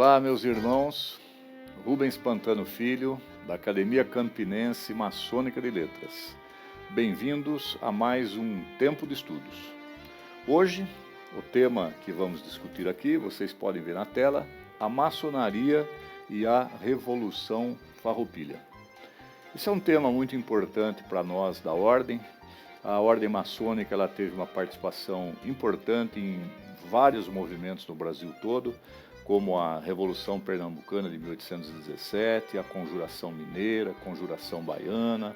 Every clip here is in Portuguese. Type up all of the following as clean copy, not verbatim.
Olá, meus irmãos. Rubens Pantano Filho, da Academia Campinense Maçônica de Letras. Bem-vindos a mais um Tempo de Estudos. Hoje, o tema que vamos discutir aqui, vocês podem ver na tela, a maçonaria e a Revolução Farroupilha. Esse é um tema muito importante para nós da Ordem. A Ordem Maçônica ela teve uma participação importante em vários movimentos no Brasil todo, como a Revolução Pernambucana de 1817, a Conjuração Mineira, a Conjuração Baiana,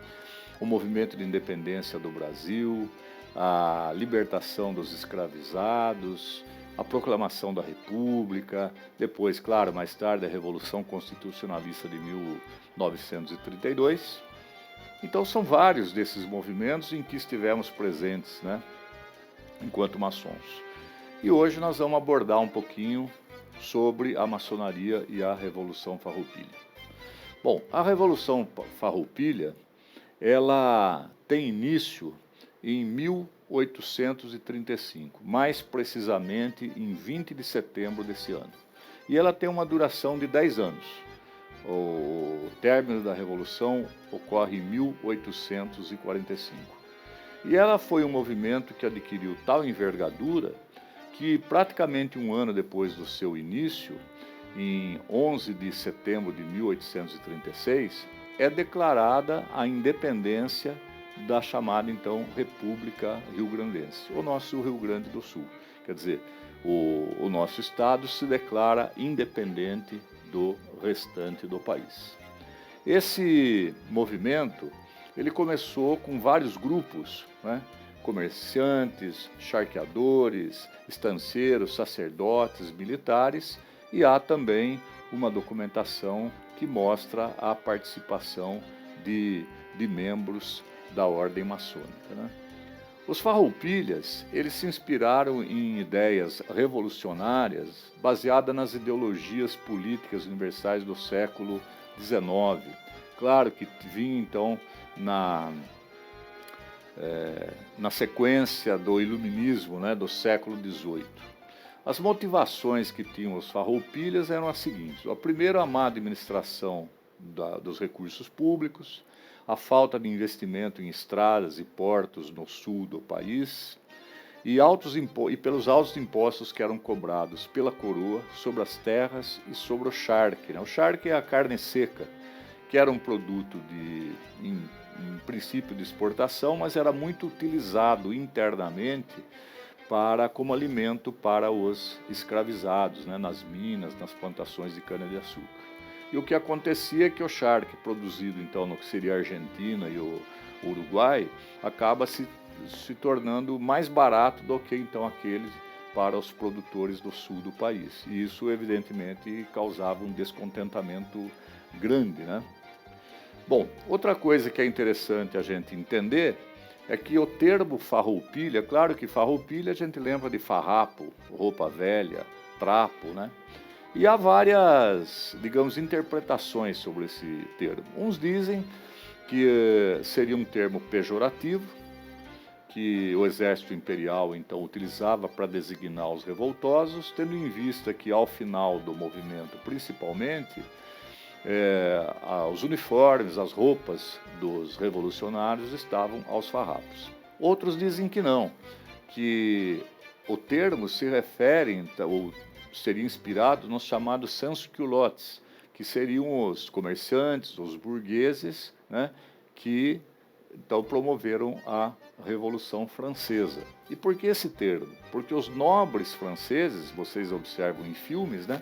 o movimento de independência do Brasil, a libertação dos escravizados, a proclamação da República, depois, claro, mais tarde, a Revolução Constitucionalista de 1932. Então, são vários desses movimentos em que estivemos presentes, né, enquanto maçons. E hoje nós vamos abordar um pouquinho sobre a maçonaria e a Revolução Farroupilha. Bom, a Revolução Farroupilha, ela tem início em 1835, mais precisamente em 20 de setembro desse ano. E ela tem uma duração de 10 anos. O término da Revolução ocorre em 1845. E ela foi um movimento que adquiriu tal envergadura que praticamente um ano depois do seu início, em 11 de setembro de 1836, é declarada a independência da chamada, então, República Rio-Grandense, o nosso Rio Grande do Sul. Quer dizer, o nosso estado se declara independente do restante do país. Esse movimento, ele começou com vários grupos, né? Comerciantes, charqueadores, estanceiros, sacerdotes, militares, e há também uma documentação que mostra a participação de membros da ordem maçônica, né? Os farroupilhas, eles se inspiraram em ideias revolucionárias baseadas nas ideologias políticas universais do século XIX. Claro que vinha então na sequência do iluminismo, né, do século XVIII. As motivações que tinham os farroupilhas eram as seguintes: a primeira, a má administração dos recursos públicos, a falta de investimento em estradas e portos no sul do país, e pelos altos impostos que eram cobrados pela coroa sobre as terras e sobre o charque, né? O charque é a carne seca, que era um produto em princípio de exportação, mas era muito utilizado internamente como alimento para os escravizados, né, nas minas, nas plantações de cana-de-açúcar. E o que acontecia é que o charque, produzido então no que seria a Argentina e o Uruguai, acaba se tornando mais barato do que então aquele para os produtores do sul do país. E isso, evidentemente, causava um descontentamento grande, né? Bom, outra coisa que é interessante a gente entender é que o termo farroupilha, claro que farroupilha a gente lembra de farrapo, roupa velha, trapo, né? E há várias, digamos, interpretações sobre esse termo. Uns dizem que seria um termo pejorativo, que o exército imperial então utilizava para designar os revoltosos, tendo em vista que ao final do movimento, principalmente, os uniformes, as roupas dos revolucionários estavam aos farrapos. Outros dizem que não, que o termo se refere, ou seria inspirado nos chamados sans-culottes, que seriam os comerciantes, os burgueses, né, que então promoveram a Revolução Francesa. E por que esse termo? Porque os nobres franceses, vocês observam em filmes, né,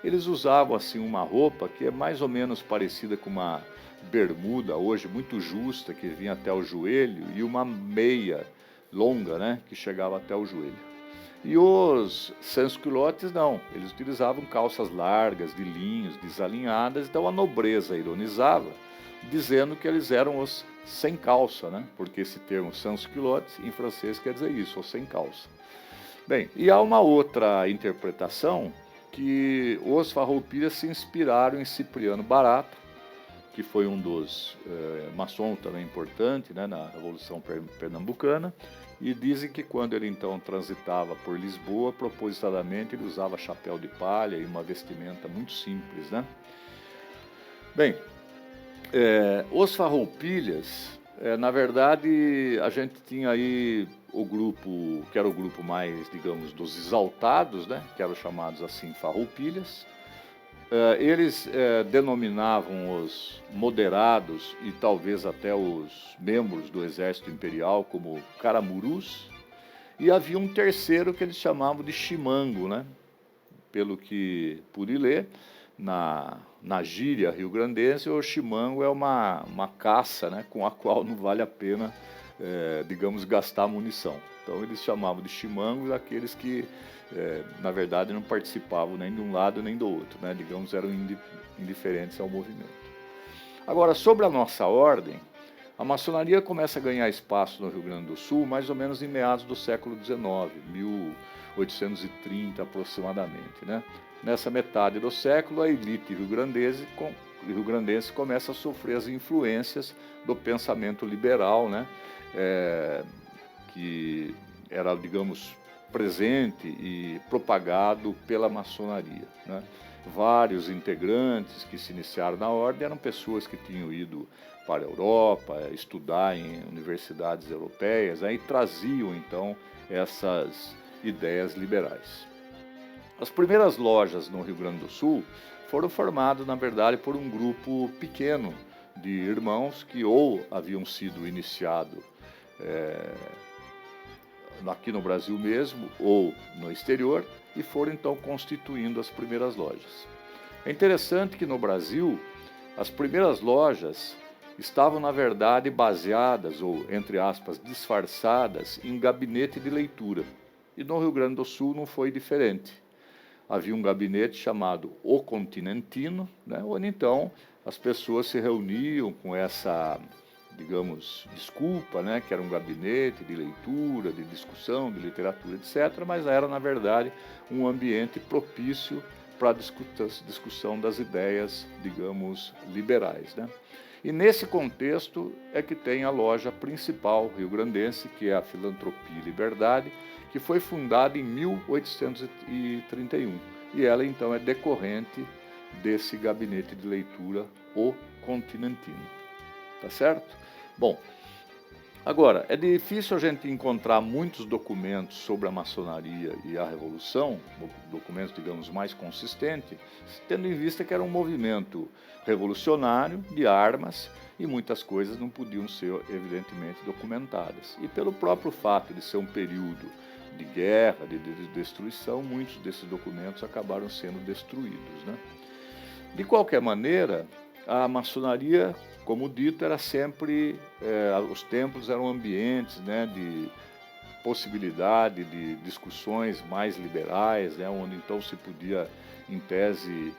eles usavam assim uma roupa que é mais ou menos parecida com uma bermuda, hoje muito justa, que vinha até o joelho, e uma meia longa, né, que chegava até o joelho. E os sans-culottes não, eles utilizavam calças largas, de linhos, desalinhadas, então a nobreza ironizava, dizendo que eles eram os sem calça, né, porque esse termo sans-culottes em francês quer dizer isso, os sem calça. Bem, e há uma outra interpretação, que os farroupilhas se inspiraram em Cipriano Barato, que foi um dos maçom também importante, né, na Revolução Pernambucana, e dizem que quando ele então transitava por Lisboa, propositadamente ele usava chapéu de palha e uma vestimenta muito simples, né? Bem, os farroupilhas, na verdade, a gente tinha aí o grupo, que era o grupo mais, digamos, dos exaltados, né, que eram chamados assim farroupilhas. Eles denominavam os moderados e talvez até os membros do exército imperial como caramurus, e havia um terceiro que eles chamavam de chimango, né? Pelo que pude ler, na gíria rio-grandense, o chimango é uma caça, né, com a qual não vale a pena, digamos, gastar munição. Então eles chamavam de chimangos aqueles que, na verdade, não participavam nem de um lado nem do outro, né, digamos, eram indiferentes ao movimento. Agora, sobre a nossa ordem, a maçonaria começa a ganhar espaço no Rio Grande do Sul mais ou menos em meados do século XIX, 1830 aproximadamente, né? Nessa metade do século, a elite rio-grandense começa a sofrer as influências do pensamento liberal, né? Que era, digamos, presente e propagado pela maçonaria, né? Vários integrantes que se iniciaram na ordem eram pessoas que tinham ido para a Europa, estudar em universidades europeias, aí traziam então essas ideias liberais. As primeiras lojas no Rio Grande do Sul foram formadas, na verdade, por um grupo pequeno de irmãos que ou haviam sido iniciados aqui no Brasil mesmo ou no exterior e foram então constituindo as primeiras lojas. É interessante que no Brasil as primeiras lojas estavam, na verdade, baseadas, ou, entre aspas, disfarçadas, em gabinete de leitura. E no Rio Grande do Sul não foi diferente. Havia um gabinete chamado O Continentino, né, onde então as pessoas se reuniam com essa, digamos, desculpa, né, que era um gabinete de leitura, de discussão, de literatura, etc., mas era, na verdade, um ambiente propício para a discussão das ideias, digamos, liberais, né? E nesse contexto é que tem a loja principal rio-grandense, que é a Filantropia e Liberdade, que foi fundada em 1831. E ela, então, é decorrente desse gabinete de leitura, O Continentino. Tá certo? Bom, agora, é difícil a gente encontrar muitos documentos sobre a maçonaria e a Revolução, documentos, digamos, mais consistentes, tendo em vista que era um movimento revolucionário, de armas, e muitas coisas não podiam ser, evidentemente, documentadas. E pelo próprio fato de ser um período de guerra, de destruição, muitos desses documentos acabaram sendo destruídos, né? De qualquer maneira, a maçonaria, como dito, era sempre, os templos eram ambientes, né, de possibilidade de discussões mais liberais, né, onde então se podia, em tese,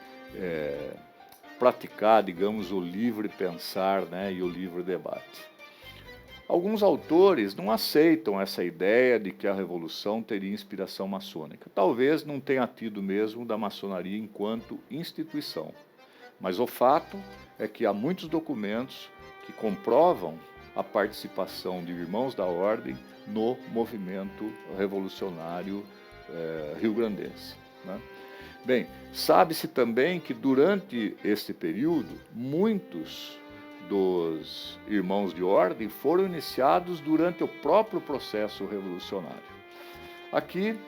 praticar, digamos, o livre pensar, né, e o livre debate. Alguns autores não aceitam essa ideia de que a Revolução teria inspiração maçônica. Talvez não tenha tido mesmo da maçonaria enquanto instituição. Mas o fato é que há muitos documentos que comprovam a participação de irmãos da ordem no movimento revolucionário rio-grandense, né? Bem, sabe-se também que durante este período, muitos dos irmãos de ordem foram iniciados durante o próprio processo revolucionário. Aqui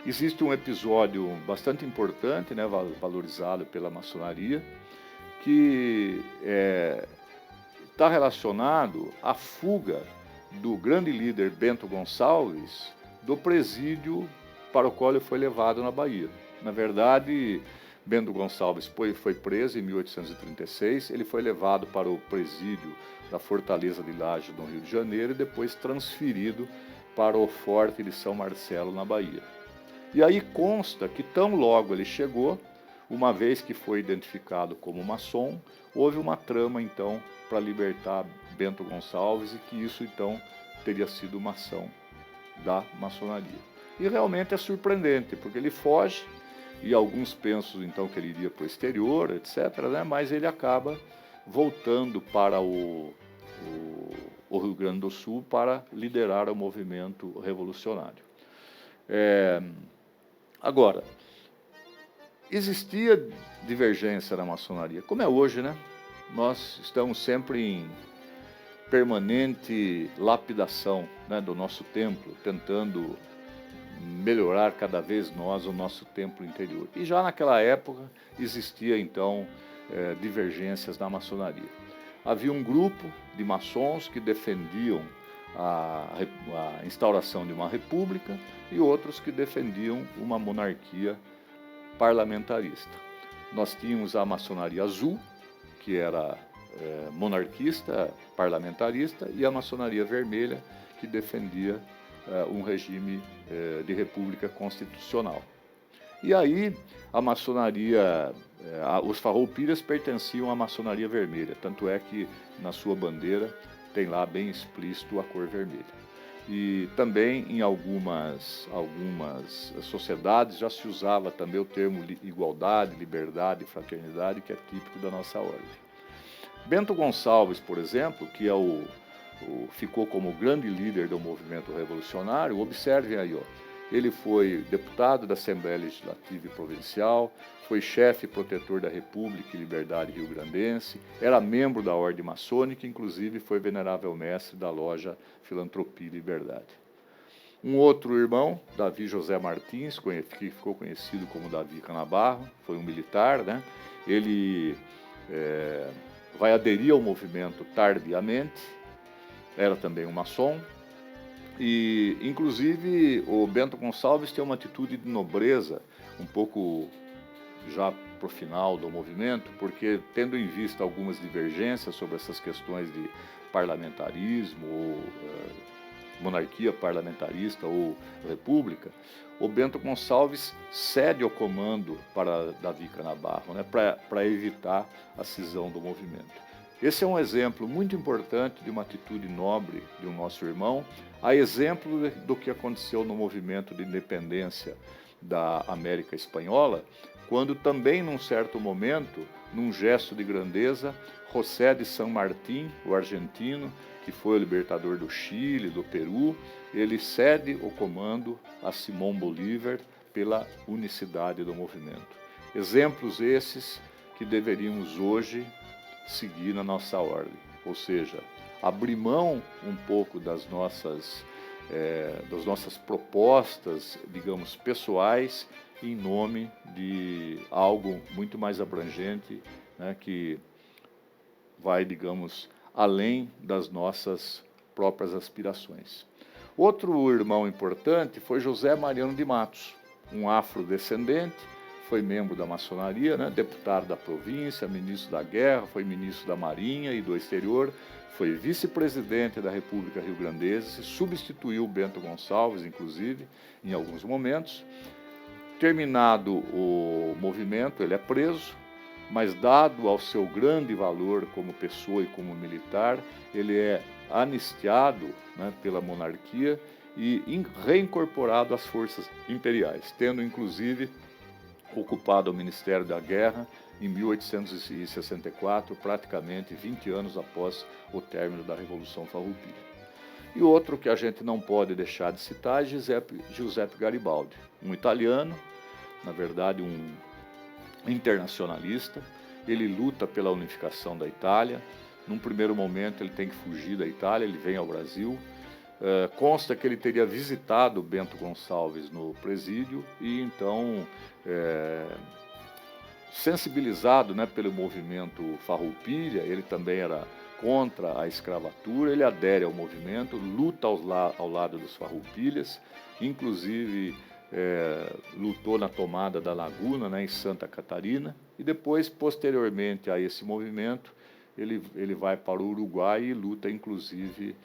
existe um episódio bastante importante, né, valorizado pela maçonaria, que está relacionado à fuga do grande líder Bento Gonçalves do presídio para o qual ele foi levado na Bahia. Na verdade, Bento Gonçalves foi preso em 1836, ele foi levado para o presídio da Fortaleza de Laje, no Rio de Janeiro, e depois transferido para o Forte de São Marcelo, na Bahia. E aí consta que tão logo ele chegou, uma vez que foi identificado como maçom, houve uma trama, então, para libertar Bento Gonçalves e que isso, então, teria sido uma ação da maçonaria. E realmente é surpreendente, porque ele foge, e alguns pensam, então, que ele iria para o exterior, etc., né? Mas ele acaba voltando para o Rio Grande do Sul para liderar o movimento revolucionário. Agora, existia divergência na maçonaria, como é hoje, né? Nós estamos sempre em permanente lapidação, né, do nosso templo, tentando melhorar cada vez nós o nosso templo interior. E já naquela época existia então divergências na maçonaria. Havia um grupo de maçons que defendiam a instauração de uma república e outros que defendiam uma monarquia parlamentarista. Nós tínhamos a maçonaria azul, que era monarquista, parlamentarista, e a maçonaria vermelha, que defendia um regime de república constitucional. E aí a maçonaria, os farroupilhas pertenciam à maçonaria vermelha, tanto é que na sua bandeira tem lá bem explícito a cor vermelha. E também em algumas sociedades já se usava também o termo igualdade, liberdade e fraternidade, que é típico da nossa ordem. Bento Gonçalves, por exemplo, que é ficou como grande líder do movimento revolucionário, observem aí, ó, ele foi deputado da Assembleia Legislativa e Provincial, foi chefe protetor da República e Liberdade rio-grandense, era membro da Ordem Maçônica, inclusive foi venerável mestre da loja Filantropia e Liberdade. Um outro irmão, Davi José Martins, que ficou conhecido como Davi Canabarro, foi um militar, né? Ele vai aderir ao movimento tardiamente, era também um maçom, e inclusive o Bento Gonçalves tem uma atitude de nobreza, um pouco já para o final do movimento, porque tendo em vista algumas divergências sobre essas questões de parlamentarismo, ou monarquia parlamentarista ou república, o Bento Gonçalves cede ao comando para Davi Canabarro, né, para evitar a cisão do movimento. Esse é um exemplo muito importante de uma atitude nobre de um nosso irmão, a exemplo do que aconteceu no movimento de independência da América Espanhola, quando também, num certo momento, num gesto de grandeza, José de San Martín, o argentino, que foi o libertador do Chile, do Peru, ele cede o comando a Simão Bolívar pela unicidade do movimento. Exemplos esses que deveríamos hoje seguir na nossa ordem, ou seja, abrir mão um pouco das nossas propostas, digamos, pessoais, em nome de algo muito mais abrangente, né, que vai, digamos, além das nossas próprias aspirações. Outro irmão importante foi José Mariano de Matos, um afrodescendente, foi membro da maçonaria, né, deputado da província, ministro da Guerra, foi ministro da Marinha e do Exterior, foi vice-presidente da República Rio-Grandense, substituiu Bento Gonçalves, inclusive, em alguns momentos. Terminado o movimento, ele é preso, mas dado ao seu grande valor como pessoa e como militar, ele é anistiado, né, pela monarquia e reincorporado às forças imperiais, tendo inclusive ocupado o Ministério da Guerra em 1864, praticamente 20 anos após o término da Revolução Farroupilha. E outro que a gente não pode deixar de citar é Giuseppe Garibaldi, um italiano, na verdade um internacionalista. Ele luta pela unificação da Itália. Num primeiro momento ele tem que fugir da Itália, ele vem ao Brasil. Consta que ele teria visitado Bento Gonçalves no presídio e então, sensibilizado, né, pelo movimento Farroupilha, ele também era contra a escravatura, ele adere ao movimento, luta ao lado dos Farroupilhas, inclusive lutou na tomada da Laguna, né, em Santa Catarina, e depois, posteriormente a esse movimento, ele vai para o Uruguai e luta, inclusive,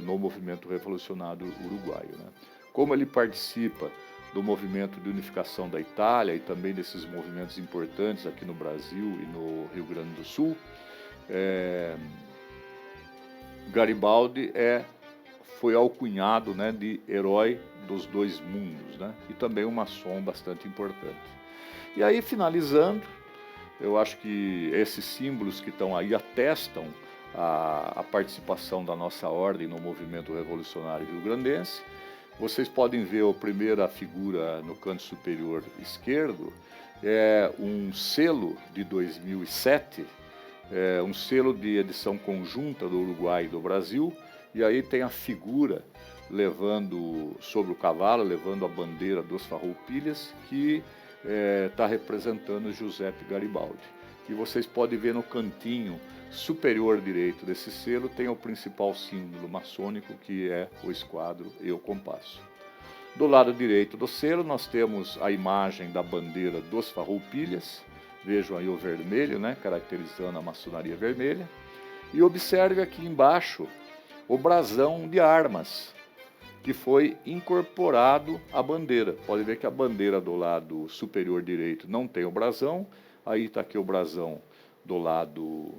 no movimento revolucionário uruguaio, né. Como ele participa do movimento de unificação da Itália e também desses movimentos importantes aqui no Brasil e no Rio Grande do Sul, Garibaldi foi alcunhado, né, de herói dos dois mundos, né, e também um maçom bastante importante. E aí, finalizando, eu acho que esses símbolos que estão aí atestam a participação da nossa ordem no movimento revolucionário rio-grandense. Vocês podem ver a primeira figura no canto superior esquerdo, é um selo de 2007, um selo de edição conjunta do Uruguai e do Brasil, e aí tem a figura levando, sobre o cavalo, levando a bandeira dos Farroupilhas, que está representando Giuseppe Garibaldi. E vocês podem ver no cantinho superior direito desse selo, tem o principal símbolo maçônico, que é o esquadro e o compasso. Do lado direito do selo, nós temos a imagem da bandeira dos Farroupilhas. Vejam aí o vermelho, né, caracterizando a maçonaria vermelha. E observe aqui embaixo o brasão de armas, que foi incorporado à bandeira. Pode ver que a bandeira do lado superior direito não tem o brasão. Aí está aqui o brasão do lado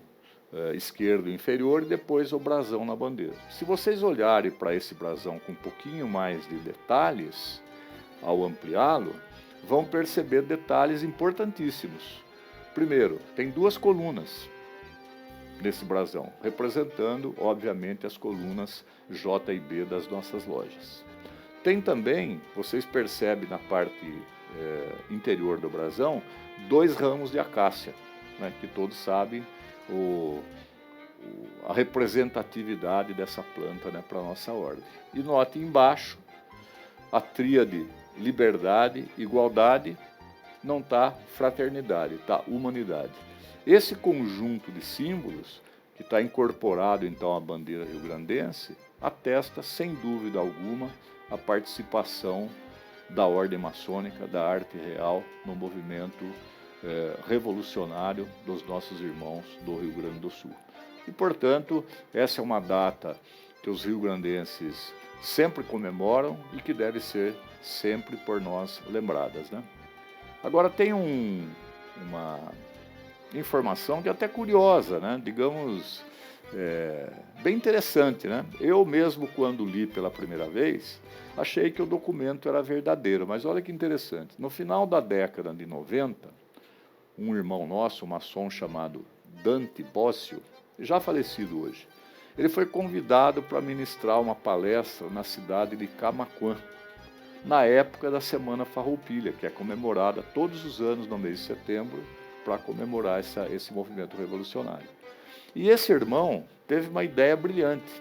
esquerdo inferior e depois o brasão na bandeira. Se vocês olharem para esse brasão com um pouquinho mais de detalhes, ao ampliá-lo, vão perceber detalhes importantíssimos. Primeiro, tem duas colunas nesse brasão, representando, obviamente, as colunas J e B das nossas lojas. Tem também, vocês percebem na parte interior do brasão, 2 ramos de acácia, né, que todos sabem a representatividade dessa planta, né, para a nossa ordem. E note embaixo a tríade liberdade, igualdade, não está fraternidade, está humanidade. Esse conjunto de símbolos, que está incorporado então à bandeira rio-grandense, atesta sem dúvida alguma a participação da ordem maçônica, da arte real, no movimento revolucionário dos nossos irmãos do Rio Grande do Sul. E, portanto, essa é uma data que os rio-grandenses sempre comemoram e que deve ser sempre por nós lembradas, né? Agora tem uma informação que é até curiosa, né? Digamos, bem interessante, né? Eu mesmo, quando li pela primeira vez, achei que o documento era verdadeiro, mas olha que interessante. No final da década de 90, um irmão nosso, um maçom chamado Dante Bócio, já falecido hoje, ele foi convidado para ministrar uma palestra na cidade de Camaquã, na época da Semana Farroupilha, que é comemorada todos os anos no mês de setembro, para comemorar esse movimento revolucionário. E esse irmão teve uma ideia brilhante.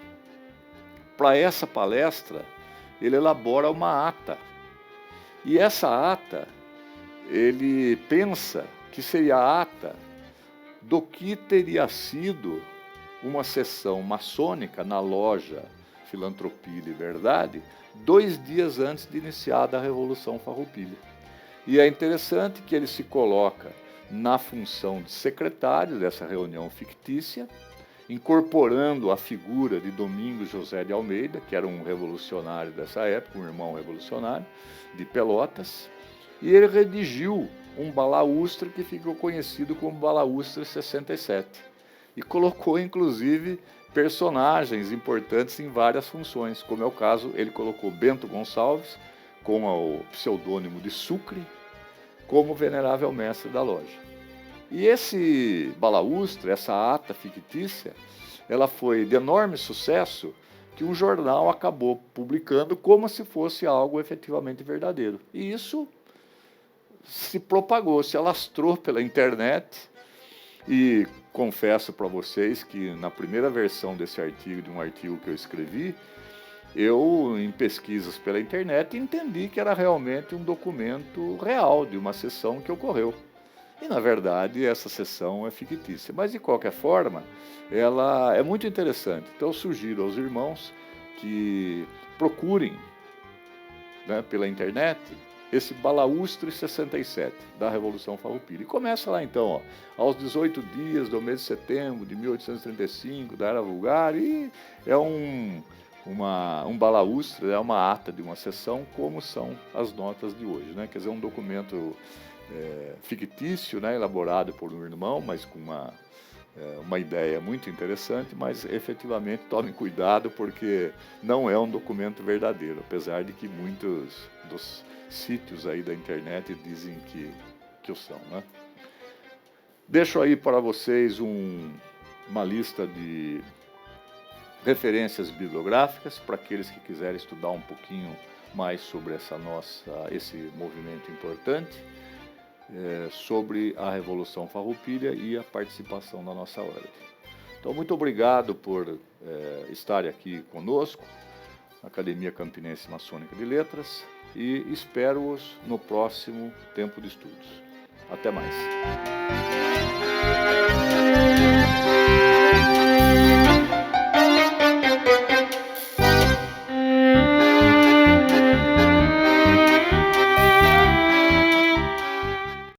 Para essa palestra, ele elabora uma ata. E essa ata, ele pensa que seria a ata do que teria sido uma sessão maçônica na loja Filantropia e Liberdade, 2 dias antes de iniciada a Revolução Farroupilha. E é interessante que ele se coloca na função de secretário dessa reunião fictícia, incorporando a figura de Domingos José de Almeida, que era um revolucionário dessa época, um irmão revolucionário de Pelotas, e ele redigiu um balaústre que ficou conhecido como Balaústre 67, e colocou, inclusive, personagens importantes em várias funções, como é o caso, ele colocou Bento Gonçalves, com o pseudônimo de Sucre, como venerável mestre da loja. E esse balaústre, essa ata fictícia, ela foi de enorme sucesso que um jornal acabou publicando como se fosse algo efetivamente verdadeiro. E isso se propagou, se alastrou pela internet. E confesso para vocês que na primeira versão desse artigo, de um artigo que eu escrevi, eu, em pesquisas pela internet, entendi que era realmente um documento real de uma sessão que ocorreu. E, na verdade, essa sessão é fictícia. Mas, de qualquer forma, ela é muito interessante. Então, eu sugiro aos irmãos que procurem, né, pela internet esse Balaústre 67 da Revolução Farroupilha. E começa lá, então, ó, aos 18 dias do mês de setembro de 1835, da Era Vulgar, e é um balaústre, é uma ata de uma sessão, como são as notas de hoje, né? Quer dizer, um documento fictício, né, elaborado por um irmão, mas com uma ideia muito interessante, mas efetivamente tomem cuidado, porque não é um documento verdadeiro, apesar de que muitos dos sítios aí da internet dizem que o são, né? Deixo aí para vocês uma lista de referências bibliográficas para aqueles que quiserem estudar um pouquinho mais sobre esse movimento importante, sobre a Revolução Farroupilha e a participação da nossa ordem. Então, muito obrigado por estar aqui conosco, na Academia Campinense Maçônica de Letras, e espero-os no próximo Tempo de Estudos. Até mais.